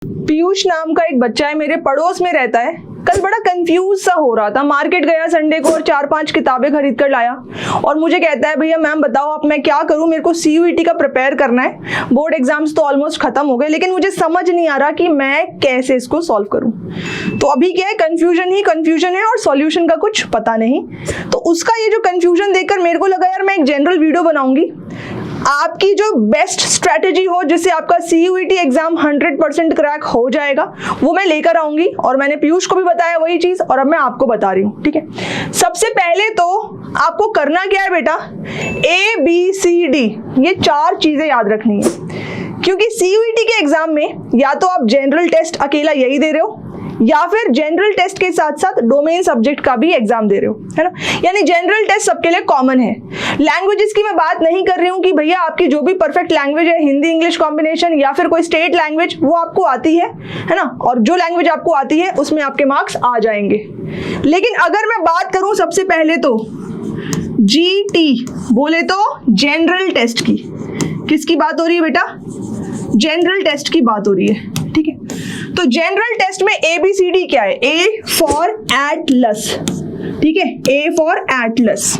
पीयूष नाम का एक बच्चा है, मेरे पड़ोस में रहता है। कल बड़ा कंफ्यूज सा हो रहा था, मार्केट गया संडे को और 4-5 किताबें खरीद कर लाया और मुझे कहता है भैया मैम बताओ अब मैं क्या करूं, मेरे को CUET का प्रिपेयर करना है, बोर्ड एग्जाम्स तो ऑलमोस्ट खत्म हो गए लेकिन मुझे समझ नहीं आ रहा कि मैं कैसे इसको सॉल्व करूं। तो अभी क्या है, कंफ्यूजन ही कंफ्यूजन है और सॉल्यूशन का कुछ पता नहीं। तो उसका ये जो कंफ्यूजन देखकर मेरे को लगा यार मैं एक जनरल वीडियो बनाऊंगी, आपकी जो बेस्ट स्ट्रेटेजी हो जिससे आपका CUET एग्जाम 100% क्रैक हो जाएगा वो मैं लेकर आऊंगी। और मैंने पीयूष को भी बताया वही चीज और अब मैं आपको बता रही हूँ, ठीक है। सबसे पहले तो आपको करना क्या है बेटा, ABCD ये 4 चीजें याद रखनी है, क्योंकि CUET के एग्जाम में या तो आप जनरल टेस्ट अकेला यही दे रहे हो या फिर जनरल टेस्ट के साथ साथ डोमेन सब्जेक्ट का भी एग्जाम दे रहे हो, है ना। यानी जनरल टेस्ट सबके लिए कॉमन है। लैंग्वेजेस की मैं बात नहीं कर रही हूँ कि भैया आपकी जो भी परफेक्ट लैंग्वेज है, हिंदी इंग्लिश कॉम्बिनेशन या फिर कोई स्टेट लैंग्वेज, वो आपको आती है ना, और जो लैंग्वेज आपको आती है उसमें आपके मार्क्स आ जाएंगे। लेकिन अगर मैं बात करूं सबसे पहले तो GT बोले तो जनरल टेस्ट की, किसकी बात हो रही है बेटा, जनरल टेस्ट की बात हो रही है, ठीक है। तो जनरल टेस्ट में ABCD क्या है, A फॉर एटलस, ठीक है, A फॉर एटलस।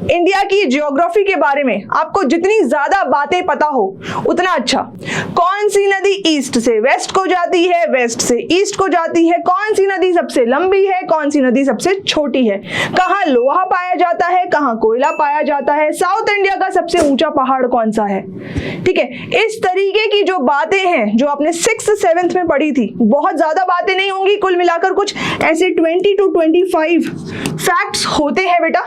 इंडिया की ज्योग्राफी के बारे में आपको जितनी ज्यादा बातें पता हो उतना अच्छा। कौन सी नदी ईस्ट से वेस्ट को जाती है, वेस्ट से ईस्ट को जाती है, कौन सी नदी सबसे लंबी है, कौन सी नदी सबसे छोटी है, कहाँ लोहा पाया जाता है, कहाँ कोयला पाया जाता है, साउथ इंडिया का सबसे ऊंचा पहाड़ कौन सा है, ठीक है। इस तरीके की जो बातें हैं जो आपने 6th 7th में पढ़ी थी, बहुत ज्यादा बातें नहीं होंगी, कुल मिलाकर कुछ ऐसे 20 to 25 फैक्ट्स होते हैं बेटा,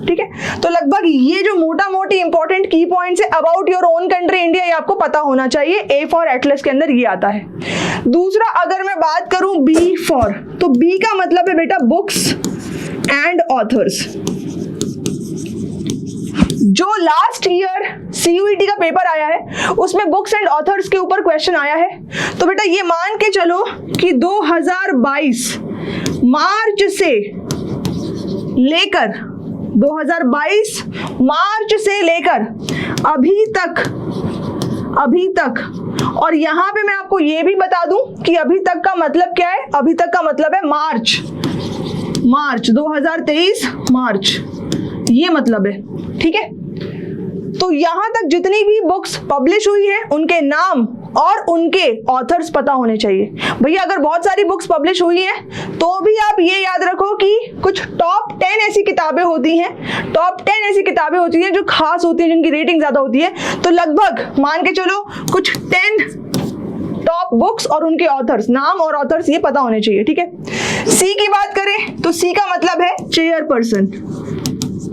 ठीक है। तो लगभग ये जो मोटा मोटी इंपॉर्टेंट की पॉइंट्स है about your own country India, ये आपको पता होना चाहिए। A फॉर एटलस के अंदर ये आता है। दूसरा अगर मैं बात करूं B फॉर, तो B का मतलब है बेटा बुक्स एंड ऑथर्स। जो लास्ट ईयर CUET का पेपर आया है उसमें बुक्स एंड ऑथर्स के ऊपर क्वेश्चन आया है। तो बेटा ये मान के चलो कि 2022 मार्च से लेकर 2022 मार्च से लेकर अभी तक, और यहां पे मैं आपको ये भी बता दूं कि अभी तक का मतलब क्या है, अभी तक का मतलब है मार्च 2023 मार्च, ये मतलब है, ठीक है। तो यहां तक जितनी भी बुक्स पब्लिश हुई है उनके नाम और उनके ऑथर्स पता होने चाहिए। भैया अगर बहुत सारी बुक्स पब्लिश हुई हैं तो भी आप ये याद रखो कि कुछ टॉप 10 ऐसी किताबें होती हैं, टॉप 10 ऐसी किताबें होती हैं जो खास होती हैं, जिनकी रेटिंग ज्यादा होती है। तो लगभग मान के चलो कुछ 10 टॉप बुक्स और उनके ऑथर्स, नाम और ऑथर्स ये पता होने चाहिए, ठीक है। C की बात करें तो C का मतलब है चेयरपर्सन,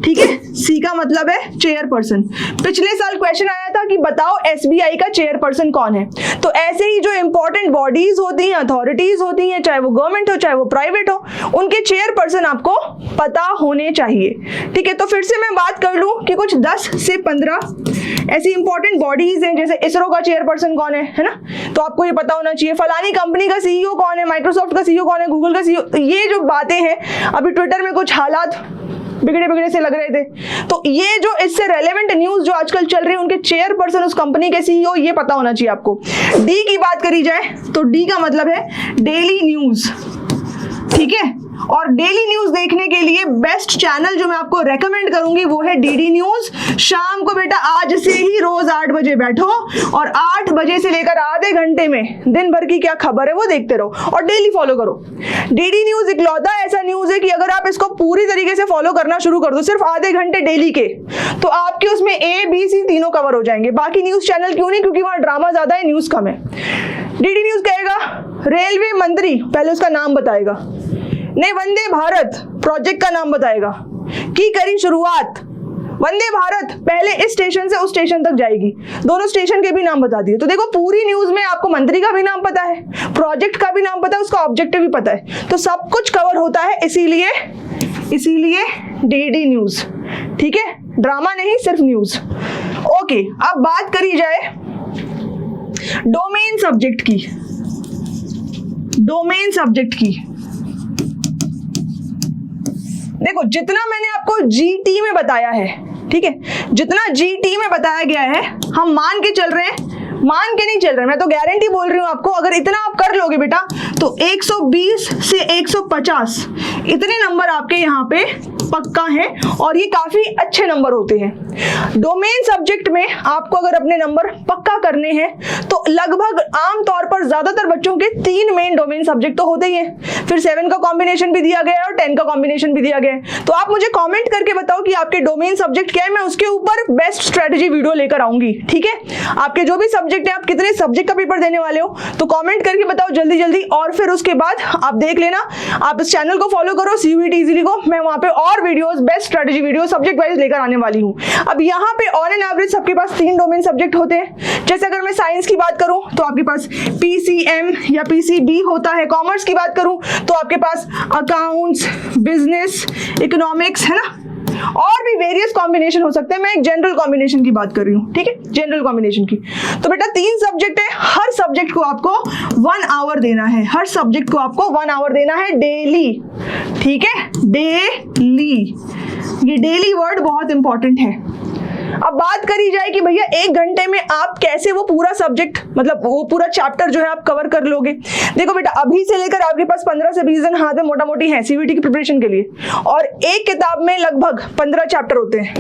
ठीक है। C का मतलब है चेयरपर्सन। पिछले साल क्वेश्चन आया था कि बताओ SBI का चेयरपर्सन कौन है। तो ऐसे ही जो इंपॉर्टेंट बॉडीज होती हैं, अथॉरिटीज होती हैं, चाहे वो गवर्नमेंट हो चाहे वो प्राइवेट हो, उनके चेयरपर्सन आपको पता होने चाहिए, ठीक है। तो फिर से मैं बात कर लूं कि कुछ 10 से 15 ऐसी इंपॉर्टेंट बॉडीज हैं, जैसे इसरो का चेयरपर्सन कौन है ना, तो आपको ये पता होना चाहिए। फलानी कंपनी का CEO कौन है, माइक्रोसॉफ्ट का CEO कौन है, गूगल का CEO। तो ये जो बातें हैं, अभी ट्विटर में कुछ हालात बिगड़े से लग रहे थे, तो ये जो इससे रेलेवेंट न्यूज जो आजकल चल रही है, उनके चेयरपर्सन, उस कंपनी के CEO, ये पता होना चाहिए आपको। D की बात करी जाए तो D का मतलब है डेली न्यूज, ठीक है। और डेली न्यूज देखने के लिए बेस्ट चैनल जो मैं आपको रेकमेंड करूंगी वो है DD न्यूज। शाम को बेटा आज से ही रोज 8 बजे बैठो और 8 बजे से लेकर आधे घंटे में दिन भर की क्या खबर है वो देखते रहो और डेली फॉलो करो। DD न्यूज इकलौता ऐसा न्यूज है कि अगर आप इसको पूरी तरीके से फॉलो करना शुरू कर दो, सिर्फ आधे घंटे डेली के, तो आपके उसमें A B C तीनों कवर हो जाएंगे। बाकी न्यूज चैनल क्यों नहीं, क्योंकि वहां ड्रामा ज्यादा है, न्यूज कम है। DD न्यूज कहेगा रेलवे मंत्री, पहले उसका नाम बताएगा, नहीं वंदे भारत प्रोजेक्ट का नाम बताएगा, की करी शुरुआत, वंदे भारत पहले इस स्टेशन से उस स्टेशन तक जाएगी, दोनों स्टेशन के भी नाम बता दिए। तो देखो पूरी न्यूज में आपको मंत्री का भी नाम पता है, प्रोजेक्ट का भी नाम पता है, उसका ऑब्जेक्टिव भी पता है, तो सब कुछ कवर होता है। इसीलिए DD न्यूज, ठीक है, ड्रामा नहीं सिर्फ न्यूज। ओके, अब बात करी जाए डोमेन सब्जेक्ट की। देखो जितना मैंने आपको GT में बताया है, ठीक है, जितना GT में बताया गया है, हम मान के चल रहे हैं मान के नहीं चल रहा, मैं तो गारंटी बोल रही हूँ आपको, अगर इतना आप कर लोगे बेटा तो 120 से 150 इतने नंबर आपके यहाँ पे पक्का है, और ये काफी अच्छे नंबर होते हैं। डोमेन सब्जेक्ट में आपको अगर अपने नंबर पक्का करने हैं तो लगभग आमतौर पर ज्यादातर बच्चों के 3 मेन डोमेन सब्जेक्ट तो होते ही हैं, फिर 7 का कॉम्बिनेशन भी दिया गया है और 10 का कॉम्बिनेशन भी दिया गया है। तो आप मुझे कमेंट करके बताओ कि आपके डोमेन सब्जेक्ट क्या है, मैं उसके ऊपर बेस्ट स्ट्रेटेजी वीडियो लेकर आऊंगी। ठीक है, आपके जो भी सब्जेक्ट है, आप कितने सब्जेक्ट का पेपर देने वाले हो तो कमेंट करके बताओ जल्दी जल्दी, और फिर उसके बाद आप देख लेना, आप इस चैनल को फॉलो करो CUET इजीली को, मैं वहां पे और videos, best strategy video subject wise लेकर आने वाली हूं। अब यहाँ पे ऑन एन एवरेज सबके पास 3 डोमेन सब्जेक्ट होते हैं। जैसे अगर मैं साइंस की बात करूं तो आपके पास PCM या PCB होता है, कॉमर्स की बात करूं तो आपके पास अकाउंट्स, बिजनेस, इकोनॉमिक्स, है ना, और भी वेरियस कॉम्बिनेशन हो सकते हैं। मैं एक जनरल कॉम्बिनेशन की बात कर रही हूँ, ठीक है, जनरल कॉम्बिनेशन की। तो बेटा 3 सब्जेक्ट है, हर सब्जेक्ट को आपको 1 आवर देना है, हर सब्जेक्ट को आपको 1 आवर देना है डेली। ठीक है, डेली, ये डेली वर्ड बहुत इंपॉर्टेंट है। अब बात करी जाए कि भैया 1 घंटे में आप कैसे वो पूरा सब्जेक्ट, मतलब वो पूरा चैप्टर जो है आप कवर कर लोगे। देखो बेटा, अभी से लेकर आपके पास 15 से 20 दिन हाथ में मोटा मोटी है CUET की प्रिपरेशन के लिए, और एक किताब में लगभग 15 चैप्टर होते हैं,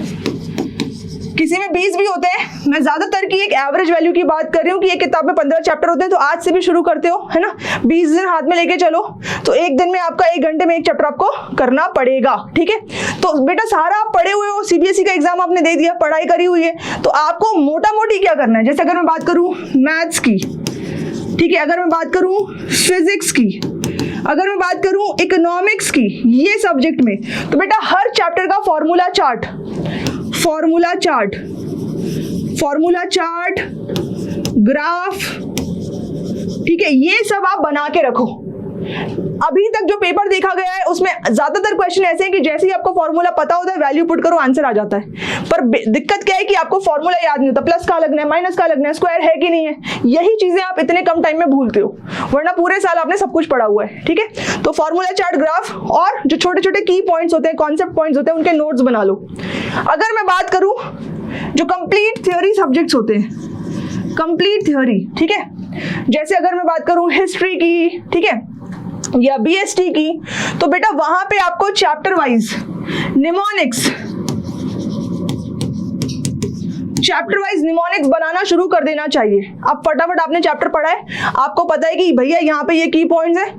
किसी में 20 भी होते हैं। मैं ज्यादातर की एक एवरेज वैल्यू की बात कर रही हूँ कि एक किताब में 15 चैप्टर होते हैं, तो आज से भी शुरू करते हो, है ना, 20 दिन हाथ में लेके चलो, तो एक दिन में आपका 1 घंटे में एक चैप्टर आपको करना पड़ेगा। ठीक है, तो बेटा सारा आप पढ़े हुए हो, CBSE का एग्जाम आपने दे दिया, पढ़ाई करी हुई है, तो आपको मोटा मोटी क्या करना है। जैसे अगर मैं बात करूँ मैथ्स की, ठीक है, अगर मैं बात करूँ फिजिक्स की, अगर मैं बात करूं इकोनॉमिक्स की, ये सब्जेक्ट में, तो बेटा हर चैप्टर का फॉर्मूला चार्ट, ग्राफ, ठीक है, ये सब आप बना के रखो। अभी तक जो पेपर देखा गया है उसमें ज्यादातर क्वेश्चन ऐसे हैं कि जैसे ही आपको फॉर्मूला पता होता है, वैल्यू पुट करो, आंसर आ जाता है। पर दिक्कत क्या है कि आपको फॉर्मूला याद नहीं होता, प्लस का लगना है, माइनस का लगना है, स्क्वायर है कि नहीं है, यही चीजें आप इतने कम टाइम में भूलते हो, वरना पूरे साल आपने सब कुछ पढ़ा हुआ है। ठीक है, तो फॉर्मूला चार्ट, ग्राफ, और जो छोटे छोटे की पॉइंट्स होते हैं, कॉन्सेप्ट पॉइंट्स होते हैं, उनके नोट्स बना लो। अगर मैं बात करूं जो कंप्लीट थ्योरी सब्जेक्ट्स होते हैं, कंप्लीट थ्योरी, ठीक है, जैसे अगर मैं बात करूं हिस्ट्री की, ठीक है, या BST की, तो बेटा वहां पे आपको चैप्टर वाइज निमोनिक्स बनाना शुरू कर देना चाहिए। अब फटाफट आपने चैप्टर पढ़ा है, आपको पता है कि भैया यहाँ पे ये की पॉइंट्स है,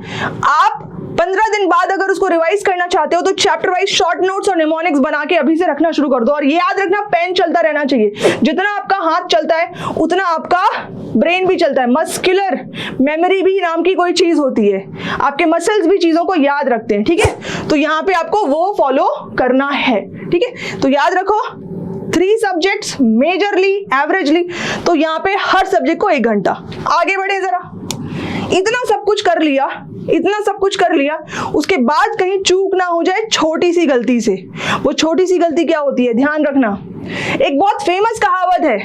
आप 15 दिन बाद अगर उसको रिवाइज करना चाहते हो तो चैप्टर वाइज शॉर्ट नोट्स और निमोनिक्स बना के अभी से रखना शुरू कर दो। और ये याद रखना, पेन चलता रहना चाहिए, जितना आपका हाथ चलता है उतना आपका ब्रेन भी चलता है। मस्कुलर मेमोरी भी नाम की कोई चीज होती है, आपके मसल्स भी चीजों को याद रखते हैं। ठीक है, तो यहाँ पे आपको वो फॉलो करना है। ठीक है, तो याद रखो 3 सब्जेक्ट्स मेजरली, एवरेजली, तो यहाँ पे हर सब्जेक्ट को 1 घंटा। आगे बढ़े जरा, इतना सब कुछ कर लिया, उसके बाद कहीं चूक ना हो जाए छोटी सी गलती से। वो छोटी सी गलती क्या होती है, ध्यान रखना। एक बहुत फेमस कहावत है,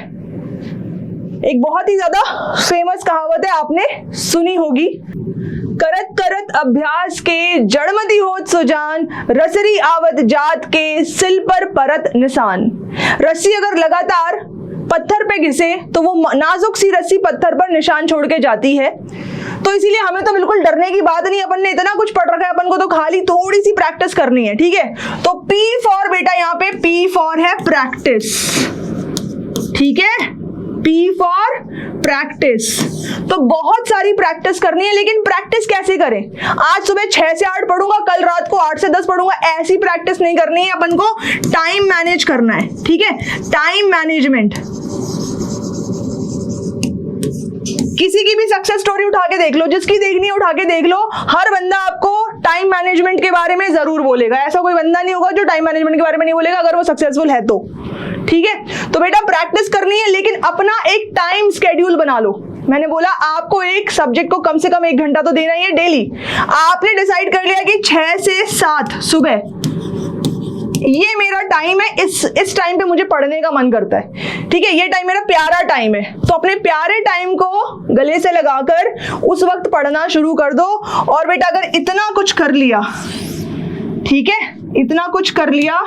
एक बहुत ही ज्यादा फेमस कहावत है, आपने सुनी होगी, करत करत अभ्यास के जड़मती होत सुजान, रसरी आवत जात के सिल पर परत निशान। रस्सी अगर लगातार पत्थर पे घिसे तो वो नाजुक सी रस्सी पत्थर पर निशान छोड़ के जाती है। तो इसीलिए हमें तो बिल्कुल डरने की बात नहीं, अपन ने इतना कुछ पढ़ रखा है, अपन को तो खाली थोड़ी सी प्रैक्टिस करनी है। ठीक है, तो P फॉर बेटा, यहाँ पे P फॉर है प्रैक्टिस। ठीक है, P फॉर प्रैक्टिस, तो बहुत सारी प्रैक्टिस करनी है, लेकिन प्रैक्टिस कैसे करें। आज सुबह 6 से 8 पढ़ूंगा, कल रात को 8 से 10 पढ़ूंगा, ऐसी प्रैक्टिस नहीं करनी है। अपन को टाइम मैनेज करना है। ठीक है, टाइम मैनेजमेंट। किसी की भी सक्सेस स्टोरी उठा के देख लो, जिसकी देखनी है उठा के देख लो, हर बंदा आपको टाइम मैनेजमेंट के बारे में जरूर बोलेगा। ऐसा कोई बंदा नहीं होगा जो टाइम मैनेजमेंट के बारे में नहीं बोलेगा, अगर वो सक्सेसफुल है तो। ठीक है, तो बेटा प्रैक्टिस करनी है, लेकिन अपना एक टाइम स्केड्यूल बना लो। मैंने बोला आपको एक सब्जेक्ट को कम से कम 1 घंटा तो देना ही है डेली। आपने डिसाइड कर लिया कि 6 से 7 सुबह ये मेरा टाइम है, इस टाइम पे मुझे पढ़ने का मन करता है। ठीक है, ये टाइम मेरा प्यारा टाइम है, तो अपने प्यारे टाइम को गले से लगाकर उस वक्त पढ़ना शुरू कर दो। और बेटा अगर इतना कुछ कर लिया, ठीक है, इतना कुछ कर लिया,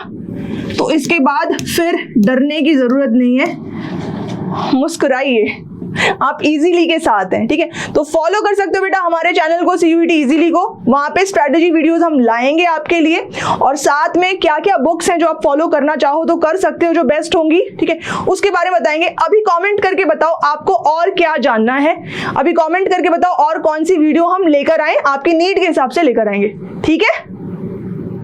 तो इसके बाद फिर डरने की जरूरत नहीं है, मुस्कुराइए। आप इजीली के साथ हैं, ठीक है। तो फॉलो कर सकते हो बेटा हमारे चैनल को, CUET इजीली को, वहां पे स्ट्रेटेजी वीडियोस हम लाएंगे आपके लिए, और साथ में क्या क्या बुक्स हैं जो आप फॉलो करना चाहो तो कर सकते हो, जो बेस्ट होंगी, ठीक है, उसके बारे में बताएंगे। अभी कमेंट करके बताओ आपको और क्या जानना है, अभी कमेंट करके बताओ और कौन सी वीडियो हम लेकर आए, आपकी नीड के हिसाब से लेकर आएंगे, ठीक है।